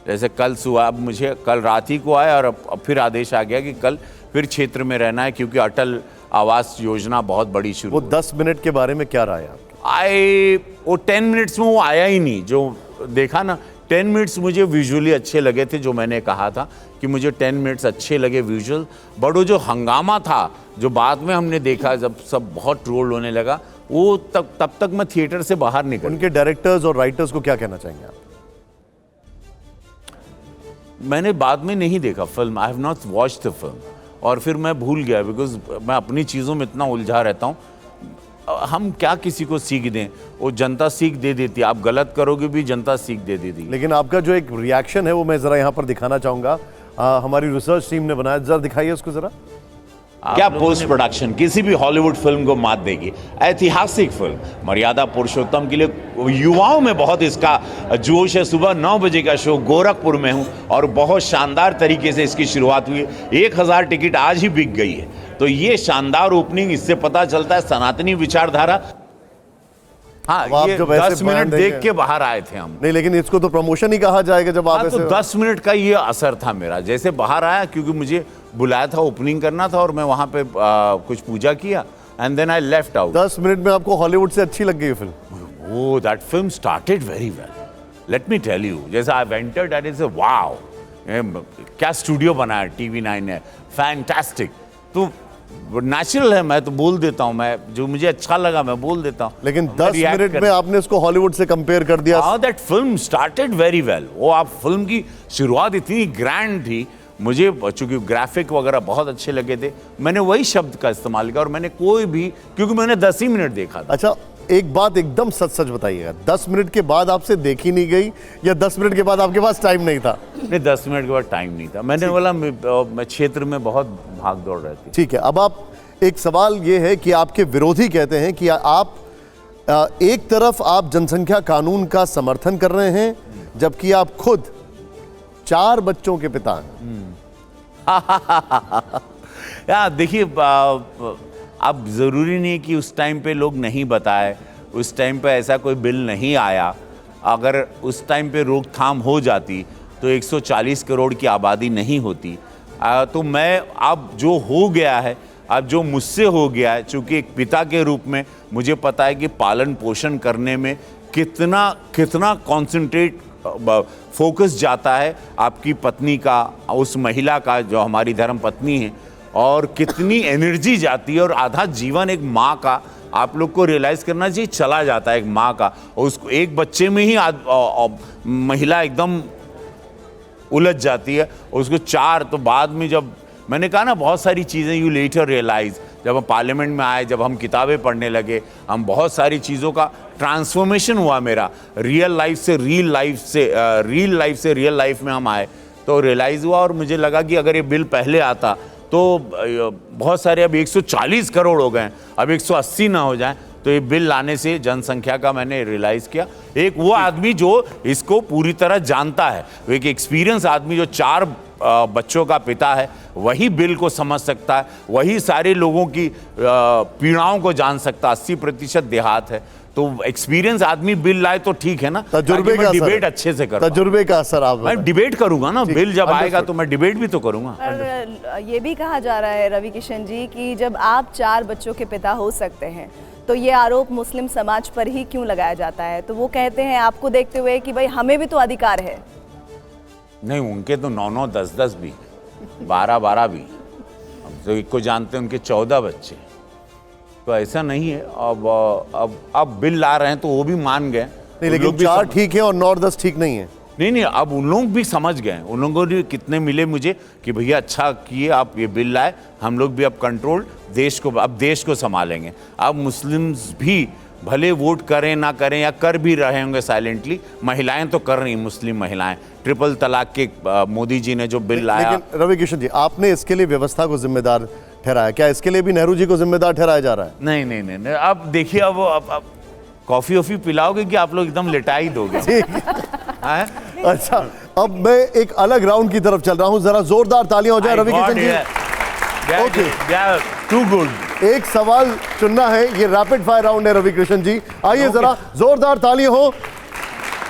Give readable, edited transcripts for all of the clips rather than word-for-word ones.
जैसे कल सुबह, अब मुझे कल रात ही को आया और अब फिर आदेश आ गया कि कल फिर क्षेत्र में रहना है, क्योंकि अटल आवास योजना बहुत बड़ी शुरू। वो 10 मिनट के बारे में क्या राय है आपकी? वो 10 मिनट्स में वो आया ही नहीं। जो देखा ना, 10 मिनट्स मुझे विजुअली अच्छे लगे थे, जो मैंने कहा था कि मुझे 10 मिनट्स अच्छे लगे विजुअल। बट वो जो हंगामा था, जो बाद में हमने देखा जब सब बहुत ट्रोल होने लगा, वो तब तक मैं थिएटर से बाहर निकल। उनके डायरेक्टर्स और राइटर्स को क्या कहना चाहेंगे आप? मैंने बाद में नहीं देखा film, I have not watch the film, और फिर मैं भूल गया, बिकॉज मैं अपनी चीज़ों में इतना उलझा रहता हूँ। हम क्या किसी को सीख दें, वो जनता सीख दे देती है। आप गलत करोगे भी जनता सीख दे देती है। लेकिन आपका जो एक रिएक्शन है वो मैं ज़रा यहाँ पर दिखाना चाहूँगा, हमारी रिसर्च टीम ने बनाया, ज़रा दिखाइए उसको ज़रा। क्या पोस्ट प्रोडक्शन किसी भी हॉलीवुड फिल्म को मात देगी। ऐतिहासिक फिल्म मर्यादा पुरुषोत्तम के लिए युवाओं में बहुत इसका जोश है। सुबह 9 बजे का शो, गोरखपुर में हूं और बहुत शानदार तरीके से इसकी शुरुआत हुई। 1000 टिकट आज ही बिक गई है। तो ये शानदार ओपनिंग, इससे पता चलता है सनातनी विचारधारा। हाँ, ये 10 मिनट देख के बाहर आए थे हम। नहीं, लेकिन इसको तो प्रमोशन ही कहा जाएगा जब आप तो 10 मिनट का ये असर था मेरा। जैसे बाहर आया, क्योंकि मुझे बुलाया था, ओपनिंग करना था, और मैं वहां पे कुछ पूजा किया, and then I left out. 10 minute में आपको हॉलीवुड से अच्छी लग गई film? Oh, that film started very well. Let me tell you, जैसे I entered, that is a wow. क्या स्टूडियो बनाया TV9 ने, फैंटास्टिक। तो नेचुरल है, मैं तो बोल देता हूँ, मैं जो मुझे अच्छा लगा मैं बोल देता हूँ। लेकिन 10 मिनट में आपने इसको हॉलीवुड से कंपेयर कर दिया। How that film started very well. वो आप फिल्म की शुरुआत इतनी ग्रैंड थी, मुझे चूंकि ग्राफिक वगैरह बहुत अच्छे लगे थे, मैंने वही शब्द का इस्तेमाल किया। और मैंने कोई भी, क्योंकि मैंने 10 ही मिनट देखा था। अच्छा, एक बात एकदम सच सच बताइएगा, 10 मिनट के बाद आपसे देखी नहीं गई, या 10 मिनट के बाद आपके पास टाइम नहीं था? नहीं, 10 मिनट के बाद टाइम नहीं था। मैंने बोला मैं क्षेत्र में बहुत भाग दौड़ रहती। ठीक है, अब आप, एक सवाल ये है कि आपके विरोधी कहते हैं कि आप एक तरफ आप जनसंख्या कानून का समर्थन कर रहे हैं, जबकि आप खुद 4 बच्चों के पिता हैं। यार देखिए, अब ज़रूरी नहीं कि उस टाइम पे लोग नहीं बताए, उस टाइम पे ऐसा कोई बिल नहीं आया। अगर उस टाइम पे रोकथाम हो जाती तो 140 करोड़ की आबादी नहीं होती। तो मैं, अब जो हो गया है, अब जो मुझसे हो गया है, चूँकि एक पिता के रूप में मुझे पता है कि पालन पोषण करने में कितना कॉन्सेंट्रेट फोकस जाता है आपकी पत्नी का, उस महिला का जो हमारी धर्म पत्नी है, और कितनी एनर्जी जाती है, और आधा जीवन एक माँ का आप लोग को रियलाइज करना चाहिए चला जाता है एक माँ का। और उसको एक बच्चे में ही महिला एकदम उलझ जाती है, उसको 4। तो बाद में जब मैंने कहा ना, बहुत सारी चीज़ें यू लेटर रियलाइज, जब हम पार्लियामेंट में आए, जब हम किताबें पढ़ने लगे, हम बहुत सारी चीज़ों का ट्रांसफॉर्मेशन हुआ मेरा। रियल लाइफ से रियल लाइफ में हम आए, तो रियलाइज़ हुआ। और मुझे लगा कि अगर ये बिल पहले आता तो बहुत सारे, अब 140 करोड़ हो गए, अब 180 ना हो जाए, तो ये बिल लाने से जनसंख्या का मैंने रियलाइज़ किया। एक वो आदमी जो इसको पूरी तरह जानता है, वो एक एक्सपीरियंस आदमी जो 4 बच्चों का पिता है, वही बिल को समझ सकता है, वही सारे लोगों की पीड़ाओं को जान सकता है। 80% देहात है, तो एक्सपीरियंस आदमी बिल लाए तो ठीक है ना। तजुर्बे का डिबेट अच्छे से करूं, तजुर्बे का असर आप, मैं डिबेट करूंगा ना। बिल जब आएगा तो मैं डिबेट भी तो करूंगा। पर ये भी कहा जा रहा है रवि किशन जी कि जब आप 4 बच्चों के पिता हो सकते हैं, तो ये आरोप मुस्लिम समाज पर ही क्यों लगाया जाता है? तो वो कहते हैं आपको देखते हुए कि भाई हमें भी तो अधिकार है। नहीं, उनके तो 9-9, 10-10 भी, 12-12 भी। हम तो एक को जानते हैं, उनके 14 बच्चे। तो ऐसा नहीं है। अब बिल ला रहे हैं तो वो भी मान गए। नहीं, लेकिन 4 ठीक है और 9 और 10 ठीक नहीं है। नहीं, अब उन लोग भी समझ गए। उन लोगों ने कितने मिले मुझे कि भैया अच्छा किए आप ये बिल लाए, हम लोग भी अब कंट्रोल देश को संभालेंगे। अब मुस्लिम्स भी भले वोट करें ना करें, या कर भी रहे होंगे साइलेंटली, महिलाएं तो कर रही, मुस्लिम महिलाएं। ट्रिपल तलाक के मोदी जी ने जो बिल लाया। लेकिन रवि किशन जी, आपने इसके लिए व्यवस्था को जिम्मेदार ठहराया, क्या इसके लिए भी नेहरू जी को जिम्मेदार ठहराया जा रहा है? नहीं। अब देखिए, अब कॉफी वॉफी पिलाओगे कि आप लोग एकदम लिटा ही दोगे? अच्छा, अब मैं एक अलग राउंड की तरफ चल रहा हूं, जरा जोरदार तालियां हो जाए Ravi Kishan ji. Okay, too good. एक सवाल चुनना है, ये रैपिड फायर राउंड है रवि किशन जी। आइए जरा जोरदार तालियां हो।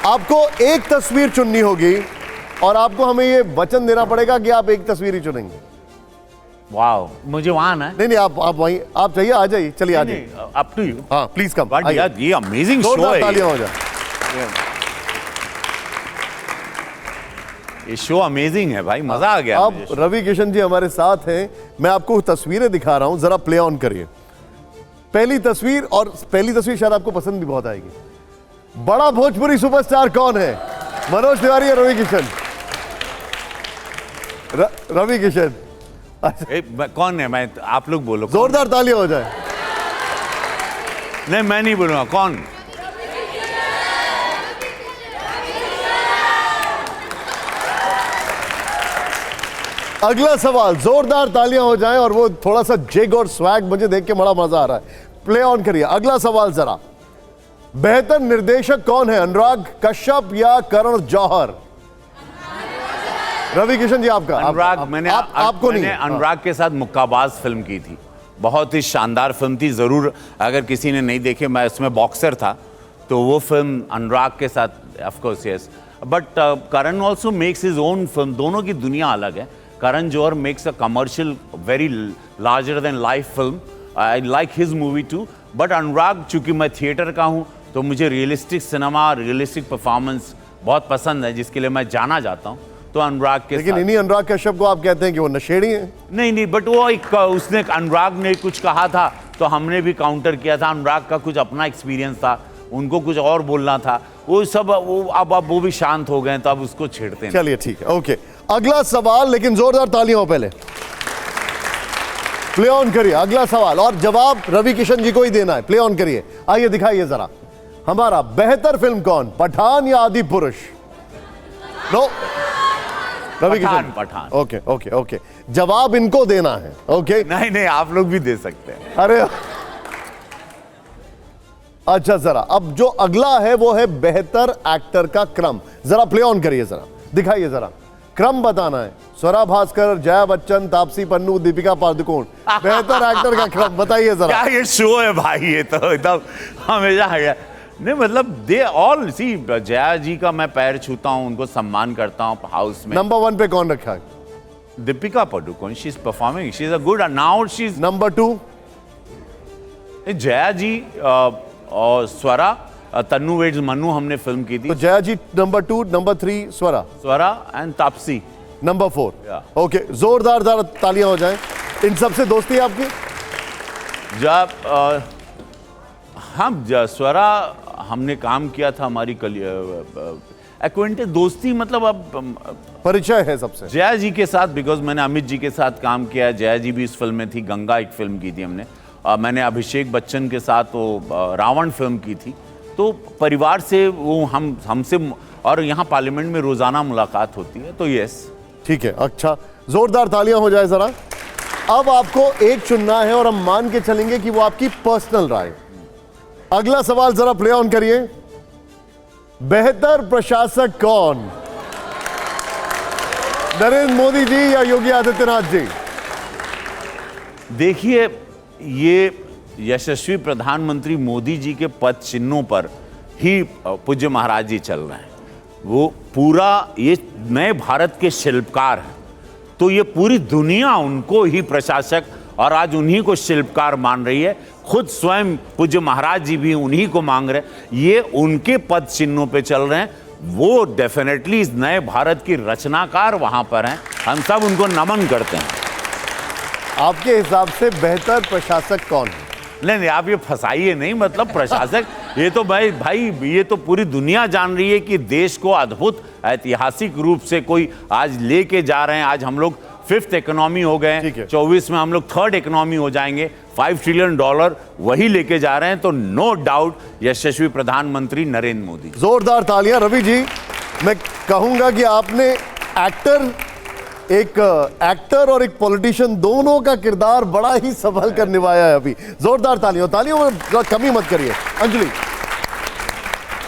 आपको एक तस्वीर चुननी होगी, और आपको हमें ये वचन देना पड़ेगा कि आप एक तस्वीर ही चुनेंगे। वाह, मुझे वहां आना है। नहीं, आप वहीं, आप चाहिए आ जाइए, चलिए आ जाइए। Up to you. हाँ प्लीज कम। बट यार ये अमेजिंग शो जोरदार है। तालियां हो जाए। ये शो अमेजिंग है भाई, मजा आ गया अब मुझे। रवि किशन जी हमारे साथ हैं, मैं आपको तस्वीरें दिखा रहा हूं, जरा प्ले ऑन करिए। पहली तस्वीर, और पहली तस्वीर शायद आपको पसंद भी बहुत आएगी। बड़ा भोजपुरी सुपरस्टार कौन है? मनोज तिवारी या रवि किशन? रवि किशन। कौन है? मैं, आप लोग बोलो। जोरदार तालियां हो जाए। नहीं, मैं नहीं बोलूंगा। कौन? अगला सवाल, जोरदार तालियां हो जाएं, और वो थोड़ा सा जिग और स्वैग मुझे देख के बड़ा मजा आ रहा है। प्ले ऑन करिए। अगला सवाल जरा, बेहतर निर्देशक कौन है? अनुराग कश्यप या करण जौहर? रवि किशन जी आपका। अनुराग। आपको नहीं। मैंने अनुराग के साथ मुक्काबाज फिल्म की थी, बहुत ही शानदार फिल्म थी। जरूर अगर किसी ने नहीं देखी, मैं उसमें बॉक्सर था, तो वो फिल्म अनुराग के साथ, of course yes. But Karan also makes his own film. दोनों की दुनिया अलग है। Karan Johar makes a commercial very larger than life film. I like his movie too. But Anurag, चूंकि मैं थिएटर का हूँ, तो मुझे रियलिस्टिक सिनेमा, रियलिस्टिक परफॉर्मेंस बहुत पसंद है, जिसके लिए मैं जाना जाता हूँ। तो अनुराग के लेकिन साथ। इन्हीं अनुराग कश्यप को आप कहते हैं कि वो नशेड़ी हैं? नहीं, बट वो एक, उसने, अनुराग ने कुछ कहा था तो हमने भी काउंटर किया था। अनुराग का कुछ अपना एक्सपीरियंस था, उनको कुछ और बोलना था, वो सब वो अब वो भी शांत हो गए, तो अब उसको छेड़ते हैं। चलिए ठीक है, ओके। अगला सवाल, लेकिन जोरदार तालियां हो पहले। प्ले ऑन करिए अगला सवाल, और जवाब रवि किशन जी को ही देना है। प्ले ऑन करिए, आइए दिखाइए जरा। हमारा बेहतर फिल्म कौन, पठान या Adipurush? No, Ravi Kishan. Pathaan. Okay okay okay, जवाब इनको देना है। ओके, नहीं, आप लोग भी दे सकते हैं। अरे अच्छा, जरा अब जो अगला है वो है बेहतर एक्टर का क्रम। जरा प्ले ऑन करिए, जरा दिखाइए, जरा क्रम बताना है। स्वरा भास्कर, जया बच्चन, तापसी पन्नू, दीपिका पादुकोण। बेहतर एक्टर का क्रम बताइए जरा। क्या ये शो है भाई? ये तो एकदम हमेशा है। नहीं मतलब दे ऑल सी। जया जी का मैं पैर छूता हूँ, उनको सम्मान करता हूँ हाउस में। नंबर 1 पे कौन रखा है? Deepika Padukone, she is performing, she is a good, now she is. Number 2? Jaya ji और स्वरा, तन्नू वेड्स मन्नू हमने फिल्म की थी। तो Jaya ji number 2, number 3 Swara, Swara and Taapsee number 4। Yeah. Okay, जोरदार तालियां हो जाएं। इन सबसे दोस्ती है आपकी? जब हम स्वरा हमने काम किया था, हमारी एक्वेंटेंस, दोस्ती मतलब अब परिचय है सबसे। जया जी के साथ, बिकॉज मैंने अमित जी के साथ काम किया। जया जी भी इस फिल्म में थी, गंगा एक फिल्म की थी हमने। मैंने अभिषेक बच्चन के साथ वो रावण फिल्म की थी। तो परिवार से वो हमसे, और यहाँ पार्लियामेंट में रोजाना मुलाकात होती है, तो यस। ठीक है, अच्छा, जोरदार तालियां हो जाए जरा। अब आपको एक चुनना है, और हम मान के चलेंगे कि वो आपकी पर्सनल राय। अगला सवाल जरा प्ले ऑन करिए। बेहतर प्रशासक कौन, नरेंद्र मोदी जी या योगी आदित्यनाथ जी? देखिए, ये यशस्वी प्रधानमंत्री मोदी जी के पद चिन्हों पर ही पूज्य महाराज जी चल रहे हैं। वो पूरा ये नए भारत के शिल्पकार हैं, तो ये पूरी दुनिया उनको ही प्रशासक और आज उन्हीं को शिल्पकार मान रही है। खुद स्वयं पूज्य महाराज जी भी उन्हीं को मांग रहे हैं। ये उनके पद चिन्हों पे चल रहे हैं। वो डेफिनेटली इस नए भारत की रचनाकार वहां पर हैं। हम सब उनको नमन करते हैं। आपके हिसाब से बेहतर प्रशासक कौन है? नहीं, आप ये फंसाइए नहीं। मतलब प्रशासक, ये तो भाई ये तो पूरी दुनिया जान रही है कि देश को अद्भुत ऐतिहासिक रूप से कोई आज लेके जा रहे हैं। आज हम लोग 5th इकोनॉमी हो गए हैं, 24 में हम लोग 3rd इकोनॉमी हो जाएंगे। $5 ट्रिलियन वही लेके जा रहे हैं। तो नो डाउट यशस्वी प्रधानमंत्री नरेंद्र मोदी। जोरदार तालियां। रवि जी, मैं कहूंगा कि आपने एक एक्टर और एक पॉलिटिशियन दोनों का किरदार बड़ा ही संभल कर निभाया है अभी। जोरदार तालियों में कमी मत करिए। अंजलि।